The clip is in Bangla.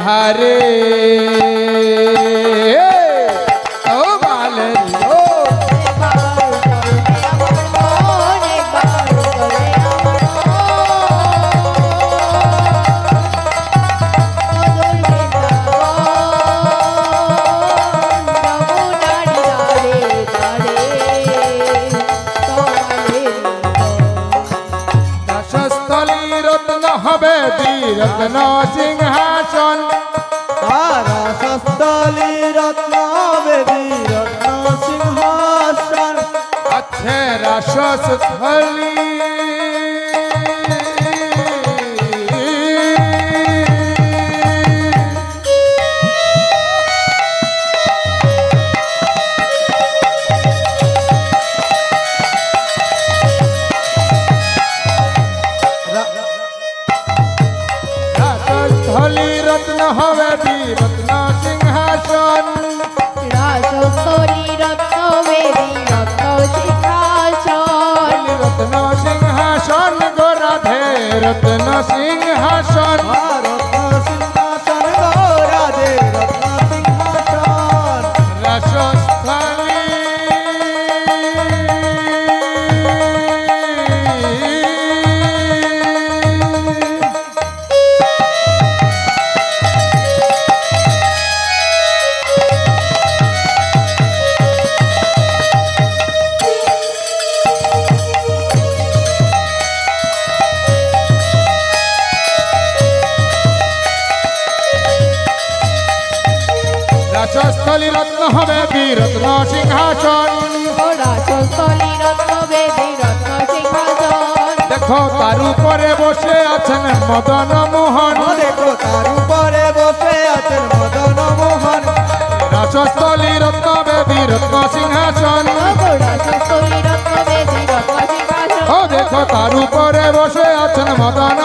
ধারে ও বালের হবে বীরত্ন সিংহাসন রাসস্থলী রত্ন হবে বীরত্ন সিংহাসন আছে রাসস্থলী রত্ন হবে বীরত্ন সিংহাসন রাসস্থলী রত্ন হবে বীরত্ন সিংহাসন রত্ন সিংহাসন গো রাধে রত্ন সিংহাসন রত্ন সিংহাসন গো রাধে রত্ন সিংহাসন রাসস্থলী রাসস্থলী রত্ন হবে বীরত্ন সিংহাসন রাসস্থলী রত্ন হবে বীরত্ন সিংহাসন দেখো তার উপরে বসে আছেন মদন মোহন দেখো তার উপরে বসে আছেন মদন মোহন রাসস্থলী রত্ন হবে বীরত্ন সিংহাসন রাসস্থলী রত্ন হবে বীরত্ন সিংহাসন ও দেখো তার উপরে বসে আছেন মদন